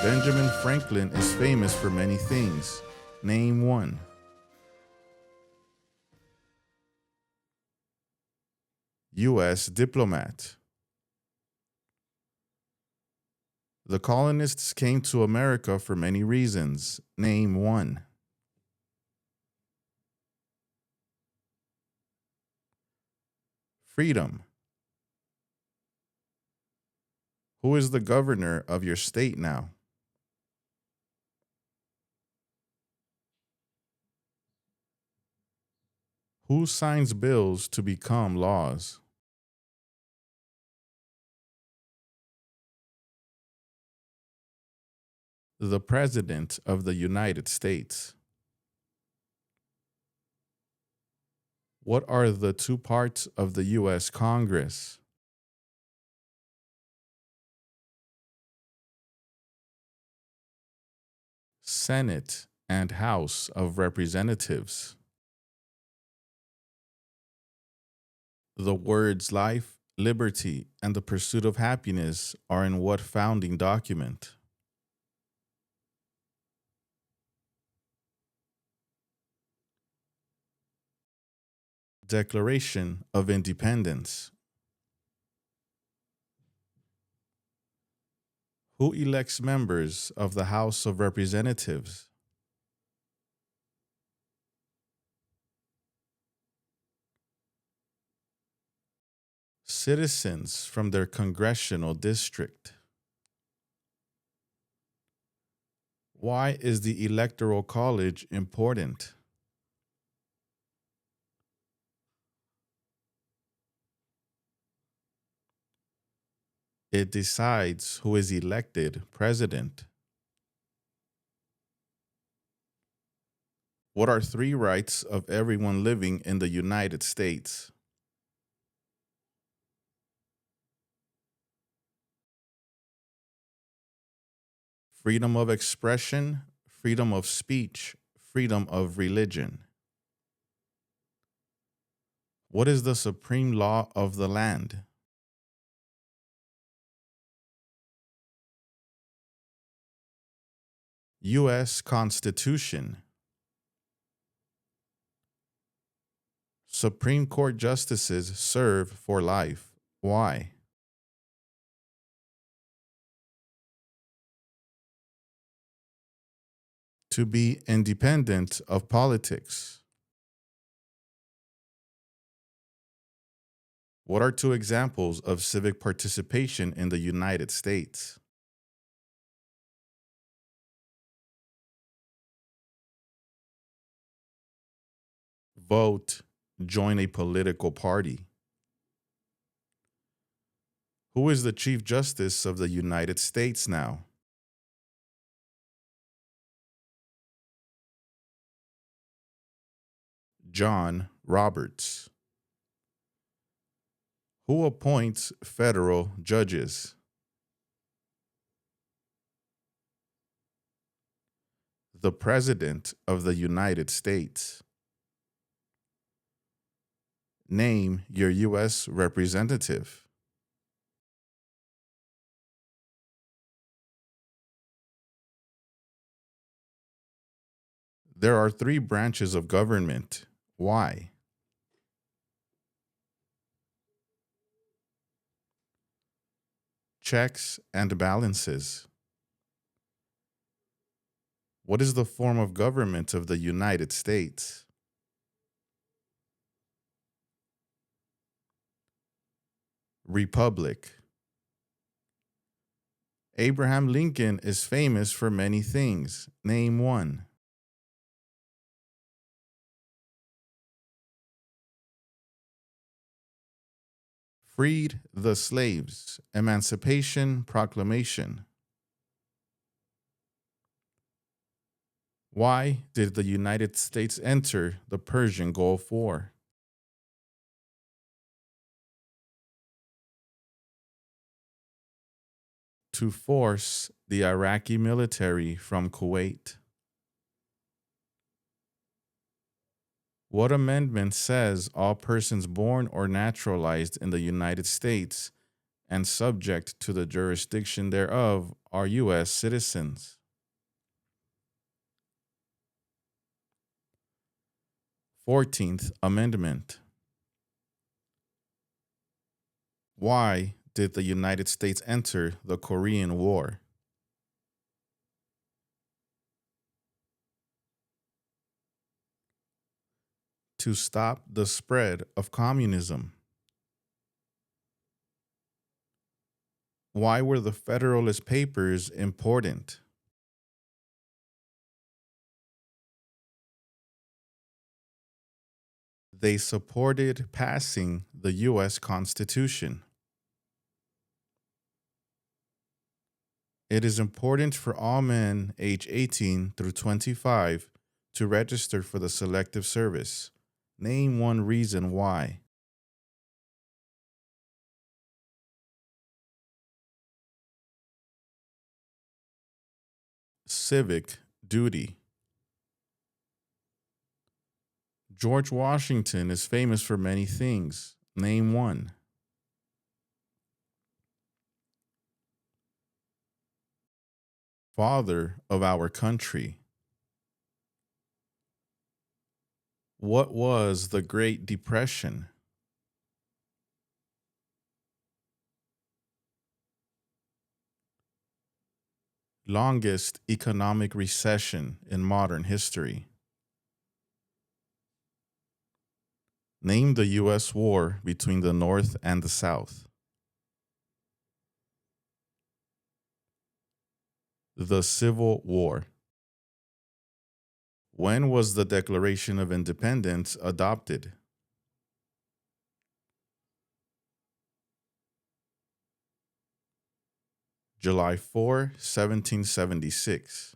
Benjamin Franklin is famous for many things. Name one. U.S. diplomat. The colonists came to America for many reasons. Name one. Freedom. Who is the governor of your state now? Who signs bills to become laws? The President of the United States. What are the two parts of the U.S. Congress? Senate and House of Representatives. The words life, liberty, and the pursuit of happiness are in what founding document? Declaration of Independence. Who elects members of the House of Representatives? Citizens from their congressional district. Why is the Electoral College important? It decides who is elected president. What are three rights of everyone living in the United States? Freedom of expression, freedom of speech, freedom of religion. What is the supreme law of the land? U.S. Constitution. Supreme Court justices serve for life. Why? To be independent of politics. What are two examples of civic participation in the United States? Vote, join a political party. Who is the Chief Justice of the United States now? John Roberts. Who appoints federal judges? The President of the United States. Name your U.S. representative. There are three branches of government. Why? Checks and balances. What is the form of government of the United States? Republic. Abraham Lincoln is famous for many things. Name one. Freed the slaves. Emancipation Proclamation. Why did the United States enter the Persian Gulf War? To force the Iraqi military from Kuwait. What amendment says all persons born or naturalized in the United States and subject to the jurisdiction thereof are U.S. citizens? 14th Amendment. Why did the United States enter the Korean War? To stop the spread of communism. Why were the Federalist Papers important? They supported passing the U.S. Constitution. It is important for all men age 18 through 25 to register for the Selective Service. Name one reason why. Civic duty. George Washington is famous for many things. Name one. Father of our country. What was the Great Depression? Longest economic recession in modern history. Name the U.S. war between the North and the South. The Civil War. When was the Declaration of Independence adopted? July 4, 1776.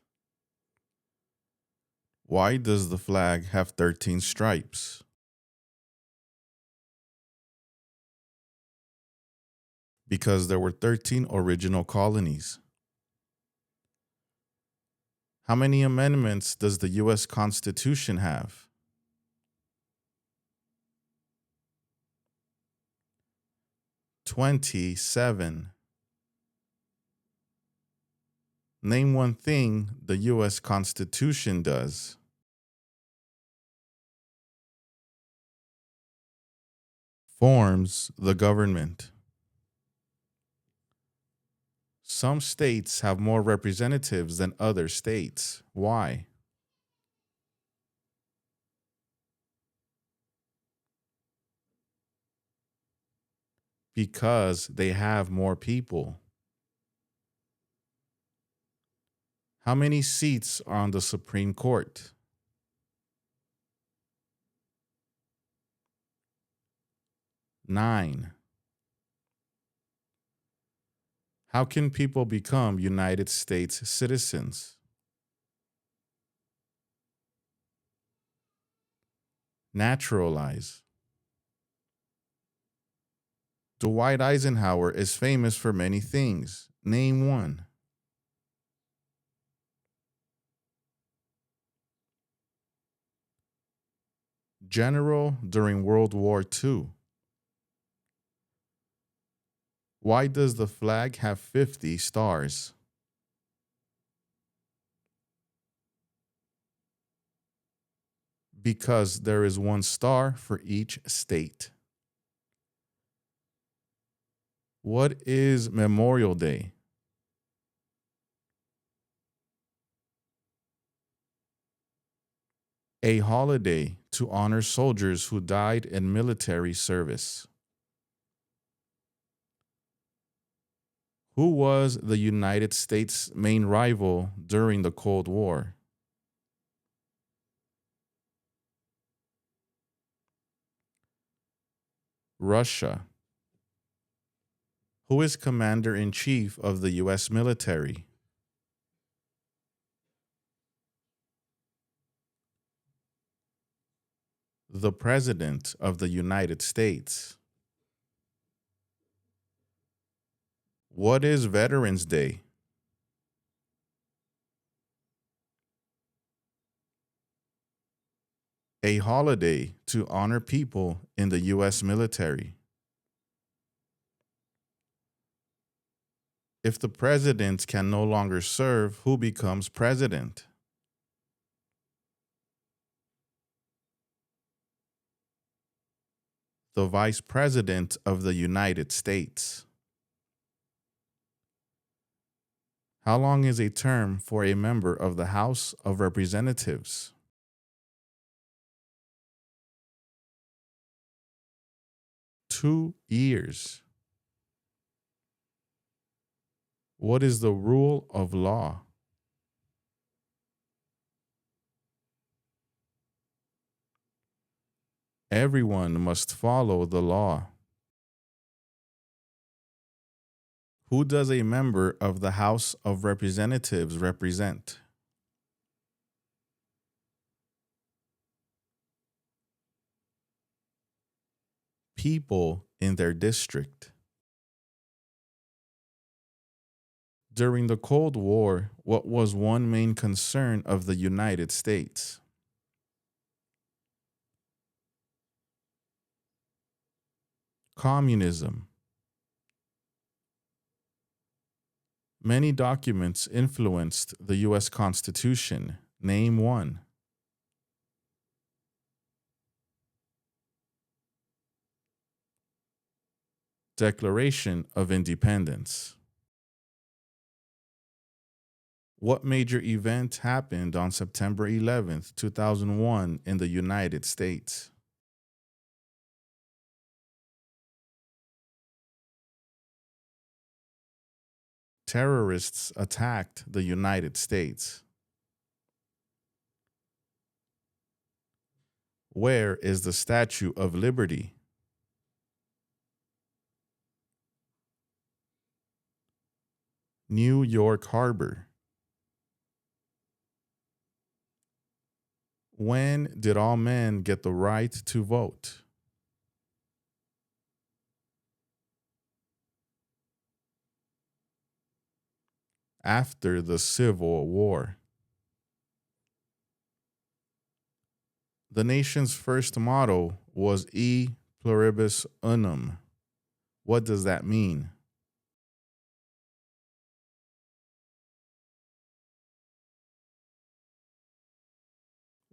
Why does the flag have 13 stripes? Because there were 13 original colonies. How many amendments does the U.S. Constitution have? 27. Name one thing the U.S. Constitution does. Forms the government. Some states have more representatives than other states. Why? Because they have more people. How many seats are on the Supreme Court? 9. How can people become United States citizens? Naturalize. Dwight Eisenhower is famous for many things. Name one. General during World War II. Why does the flag have 50 stars? Because there is one star for each state. What is Memorial Day? A holiday to honor soldiers who died in military service. Who was the United States' main rival during the Cold War? Russia. Who is Commander in Chief of the U.S. military? The President of the United States. What is Veterans Day? A holiday to honor people in the U.S. military. If the president can no longer serve, who becomes president? The Vice President of the United States. How long is a term for a member of the House of Representatives? 2 years. What is the rule of law? Everyone must follow the law. Who does a member of the House of Representatives represent? People in their district. During the Cold War, what was one main concern of the United States? Communism. Many documents influenced the U.S. Constitution. Name one. Declaration of Independence. What major event happened on September 11th, 2001 in the United States? Terrorists attacked the United States. Where is the Statue of Liberty? New York Harbor. When did all men get the right to vote? After the Civil War. The nation's first motto was E pluribus unum. What does that mean?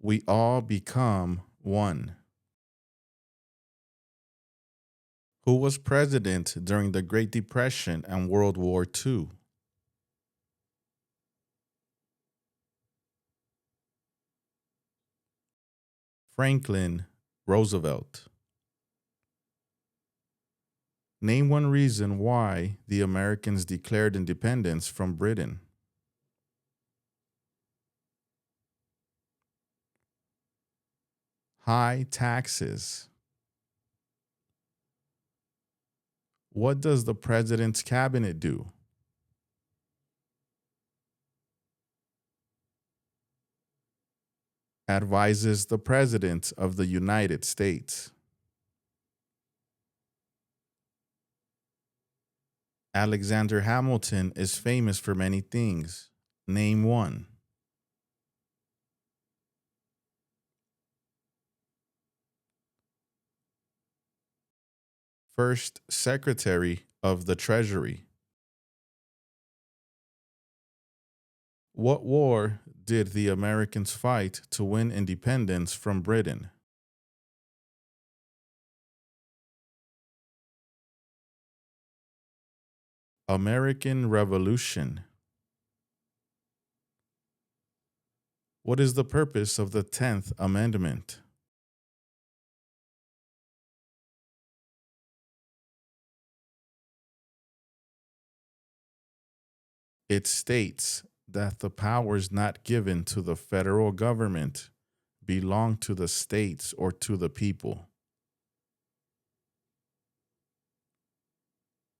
We all become one. Who was president during the Great Depression and World War II? Franklin Roosevelt. Name one reason why the Americans declared independence from Britain. High taxes. What does the president's cabinet do? Advises the President of the United States. Alexander Hamilton is famous for many things. Name one. First Secretary of the Treasury. What war did the Americans fight to win independence from Britain? American Revolution. What is the purpose of the 10th Amendment? It states that the powers not given to the federal government belong to the states or to the people.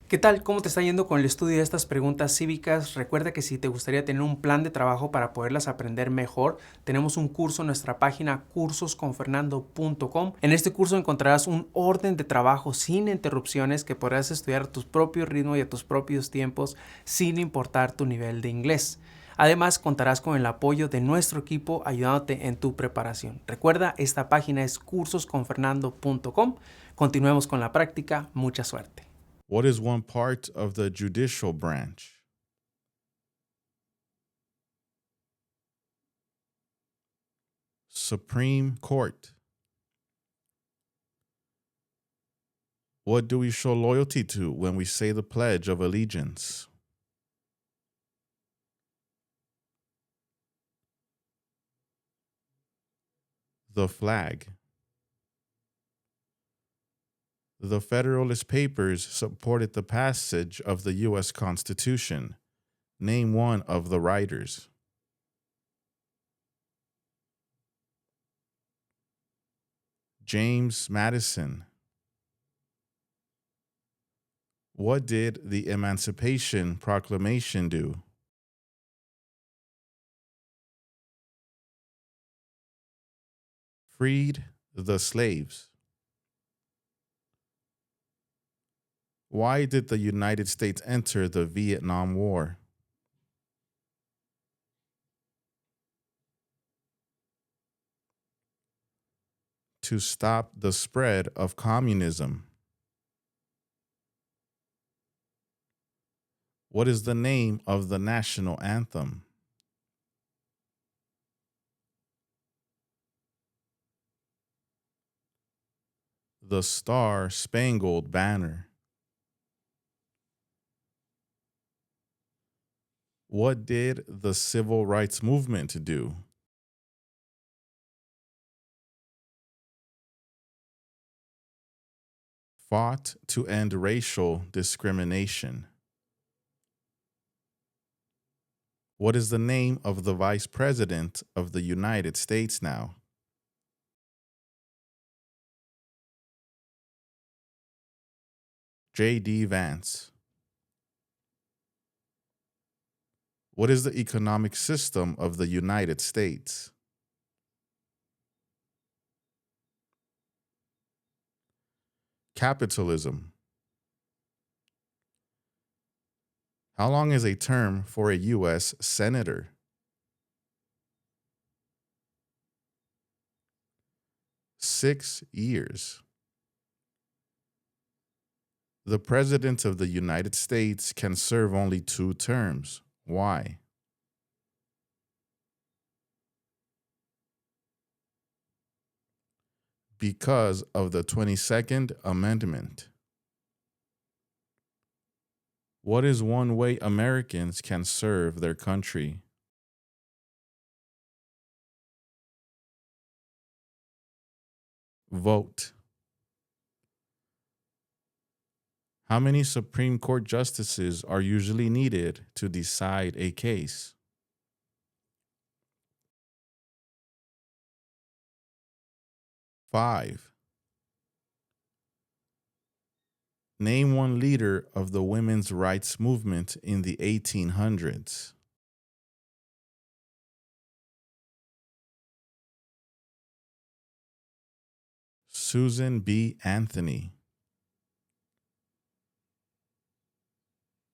¿Qué tal? ¿Cómo te está yendo con el estudio de estas preguntas cívicas? Recuerda que si te gustaría tener un plan de trabajo para poderlas aprender mejor, tenemos un curso en nuestra página cursosconfernando.com. En este curso encontrarás un orden de trabajo sin interrupciones que podrás estudiar a tu propio ritmo y a tus propios tiempos sin importar tu nivel de inglés. Además, contarás con el apoyo de nuestro equipo ayudándote en tu preparación. Recuerda, esta página es cursosconfernando.com. Continuemos con la práctica. Mucha suerte. What is one part of the judicial branch? Supreme Court. What do we show loyalty to when we say the Pledge of Allegiance? The flag. The Federalist Papers supported the passage of the U.S. Constitution. Name one of the writers. James Madison. What did the Emancipation Proclamation do? Freed the slaves. Why did the United States enter the Vietnam War? To stop the spread of communism. What is the name of the national anthem? The Star-Spangled Banner. What did the Civil Rights Movement do? Fought to end racial discrimination. What is the name of the Vice President of the United States now? J.D. Vance. What is the economic system of the United States? Capitalism. How long is a term for a U.S. Senator? 6 years. The President of the United States can serve only 2 terms. Why? Because of the 22nd Amendment. What is one way Americans can serve their country? Vote. How many Supreme Court justices are usually needed to decide a case? 5. Name one leader of the women's rights movement in the 1800s. Susan B. Anthony.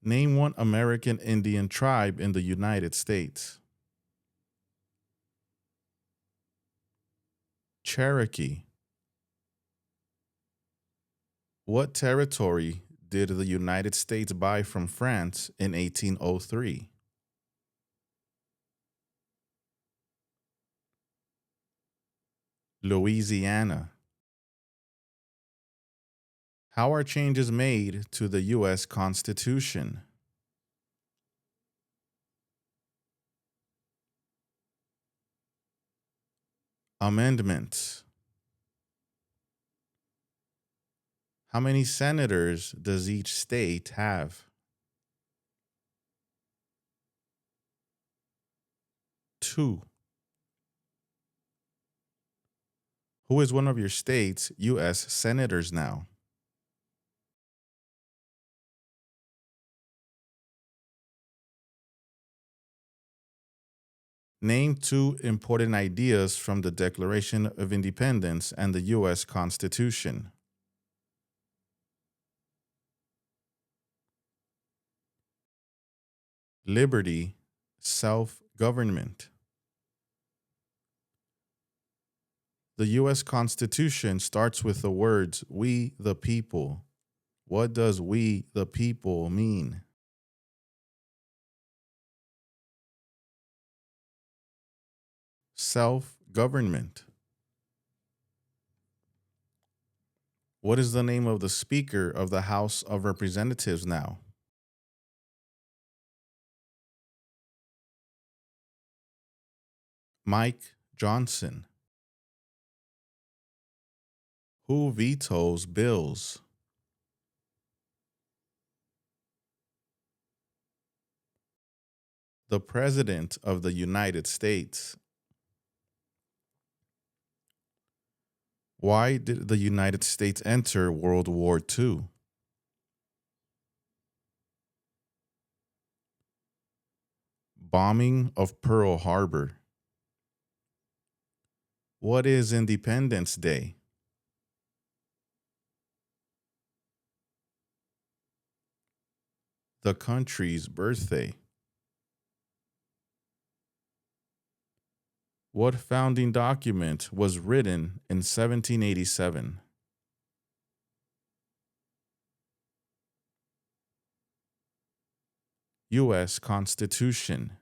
Name one American Indian tribe in the United States. Cherokee. What territory did the United States buy from France in 1803? Louisiana. How are changes made to the U.S. Constitution? Amendments. How many senators does each state have? 2. Who is one of your state's U.S. senators now? Name 2 important ideas from the Declaration of Independence and the U.S. Constitution. Liberty, self-government. The U.S. Constitution starts with the words, "We the people." What does "we the people" mean? Self-government. What is the name of the Speaker of the House of Representatives now? Mike Johnson. Who vetoes bills? The President of the United States. Why did the United States enter World War II? Bombing of Pearl Harbor. What is Independence Day? The country's birthday. What founding document was written in 1787? U.S. Constitution.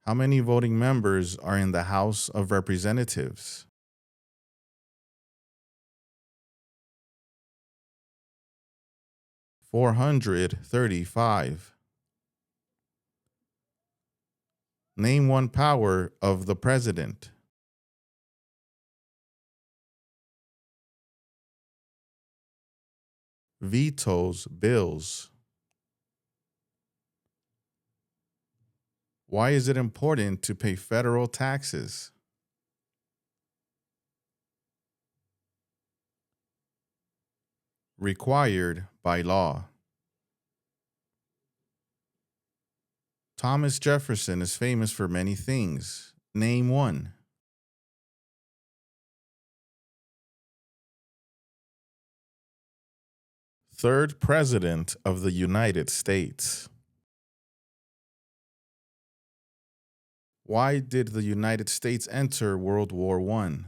How many voting members are in the House of Representatives? 435. Name one power of the president. Vetoes bills. Why is it important to pay federal taxes? Required by law. Thomas Jefferson is famous for many things. Name one. Third President of the United States. Why did the United States enter World War I?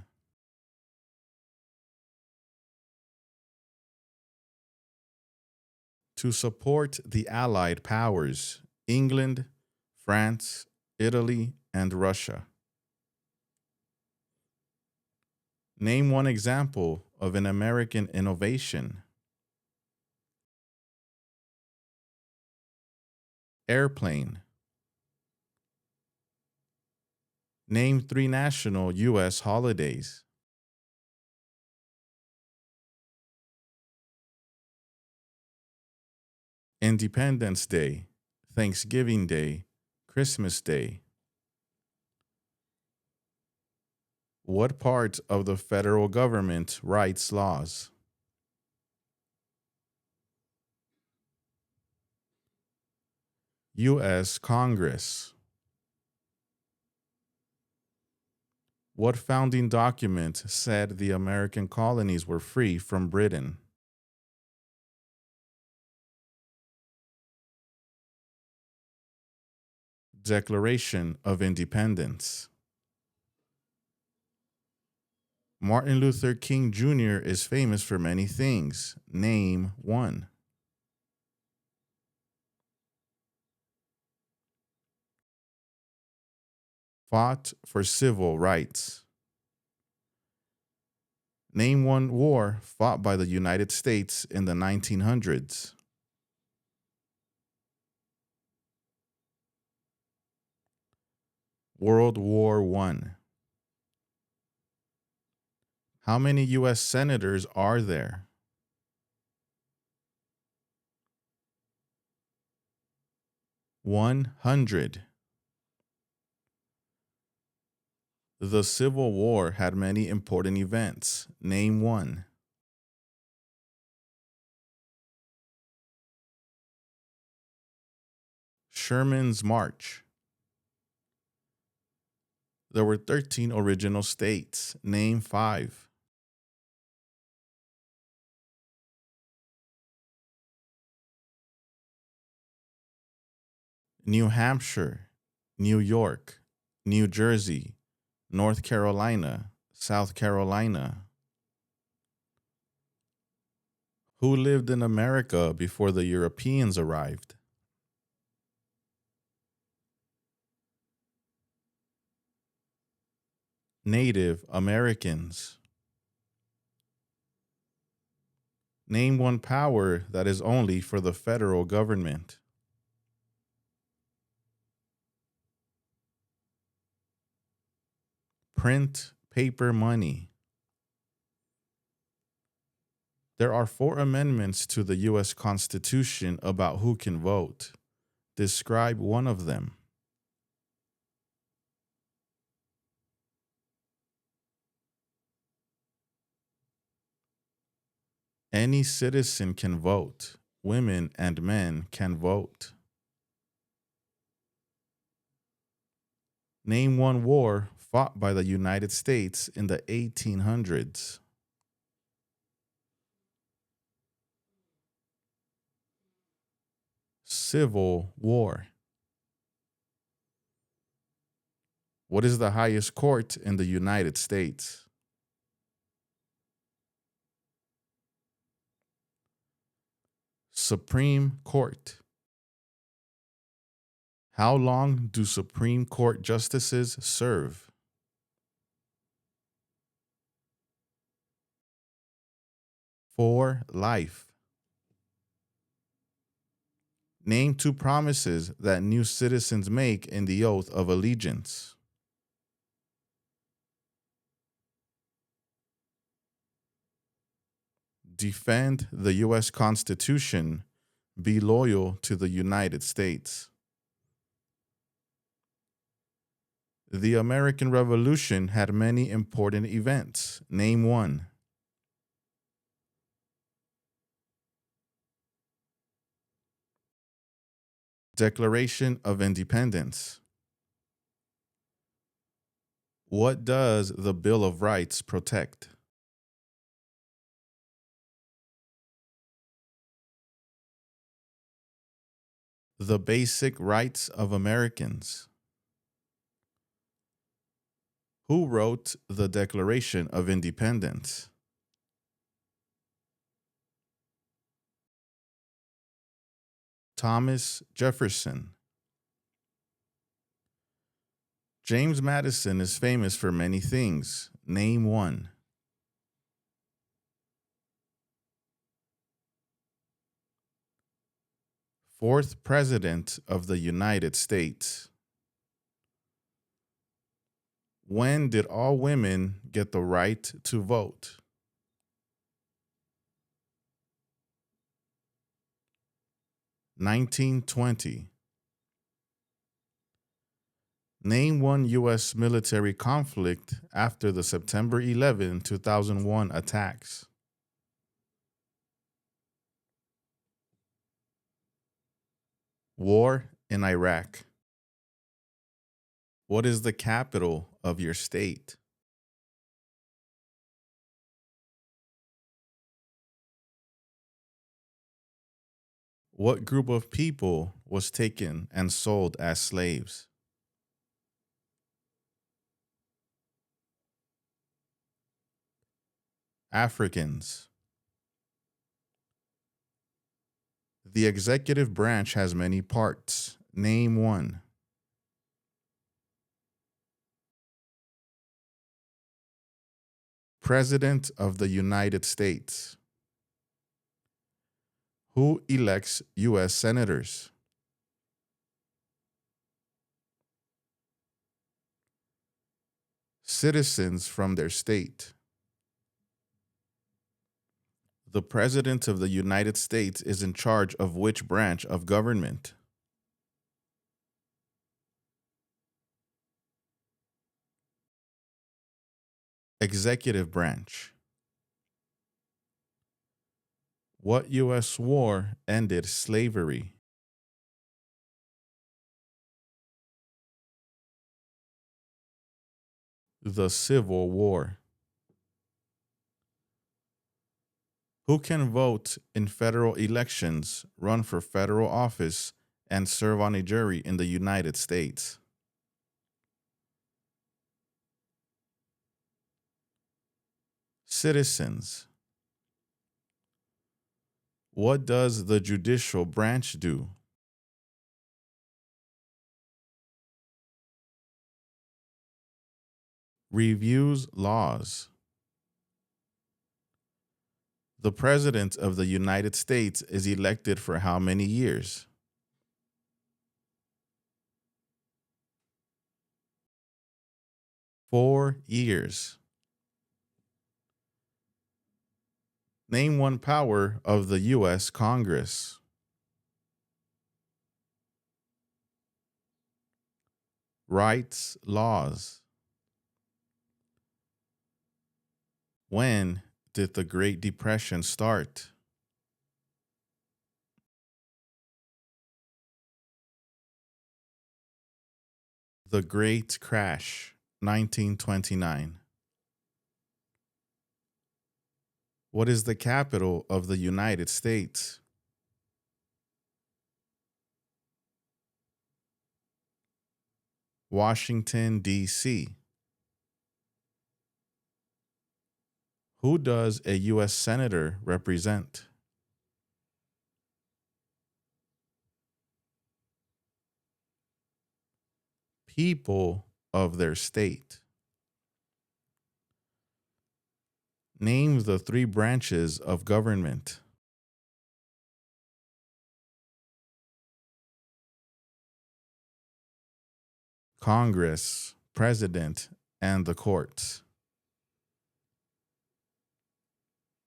To support the Allied powers, England, France, Italy, and Russia. Name one example of an American innovation. Airplane. Name three national U.S. holidays. Independence Day, Thanksgiving Day, Christmas Day. What part of the federal government writes laws? U.S. Congress. What founding document said the American colonies were free from Britain? Declaration of Independence. Martin Luther King Jr. is famous for many things. Name one. Fought for civil rights. Name one war fought by the United States in the 1900s. World War I. How many U.S. senators are there? 100. The Civil War had many important events. Name one. Sherman's March. There were 13 original states. Name five. New Hampshire, New York, New Jersey, North Carolina, South Carolina. Who lived in America before the Europeans arrived? Native Americans. Name one power that is only for the federal government. Print paper money. There are 4 amendments to the U.S. Constitution about who can vote. Describe one of them. Any citizen can vote. Women and men can vote. Name one war fought by the United States in the 1800s. Civil War. What is the highest court in the United States? Supreme Court. How long do Supreme Court justices serve? For life. Name 2 promises that new citizens make in the oath of allegiance. Defend the U.S. Constitution. Be loyal to the United States. The American Revolution had many important events. Name one. Declaration of Independence. What does the Bill of Rights protect? The basic rights of Americans. Who wrote the Declaration of Independence? Thomas Jefferson. James Madison is famous for many things. Name one. Fourth President of the United States. When did all women get the right to vote? 1920. Name one U.S. military conflict after the September 11, 2001 attacks. War in Iraq. What is the capital of your state? What group of people was taken and sold as slaves? Africans. The executive branch has many parts. Name one. President of the United States. Who elects U.S. senators? Citizens from their state. The President of the United States is in charge of which branch of government? Executive branch. What U.S. war ended slavery? The Civil War. Who can vote in federal elections, run for federal office, and serve on a jury in the United States? Citizens. What does the judicial branch do? Reviews laws. The President of the United States is elected for how many years? Four years. Name one power of the U.S. Congress. Rights, laws. When did the Great Depression start? The Great Crash, 1929. What is the capital of the United States? Washington, D.C. Who does a U.S. Senator represent? People of their state. Name the three branches of government. Congress, President, and the courts.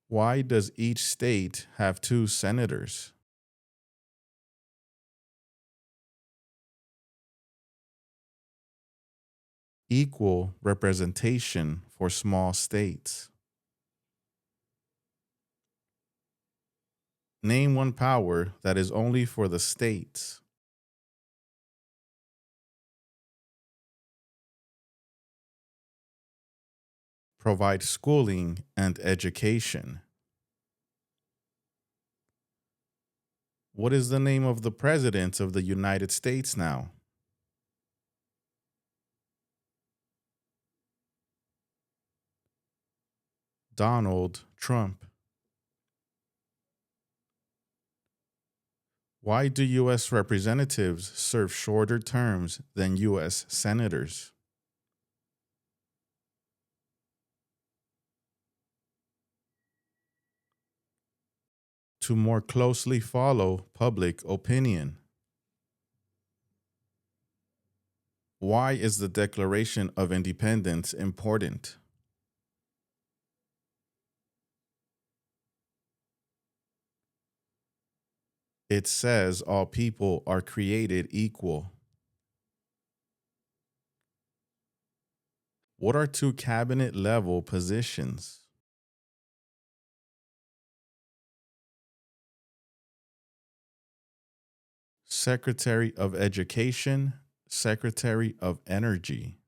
Why does each state have two senators? Equal representation for small states. Name one power that is only for the states. Provide schooling and education. What is the name of the President of the United States now? Donald Trump. Why do U.S. representatives serve shorter terms than U.S. senators? To more closely follow public opinion. Why is the Declaration of Independence important? It says all people are created equal. What are two cabinet level positions? Secretary of Education, Secretary of Energy.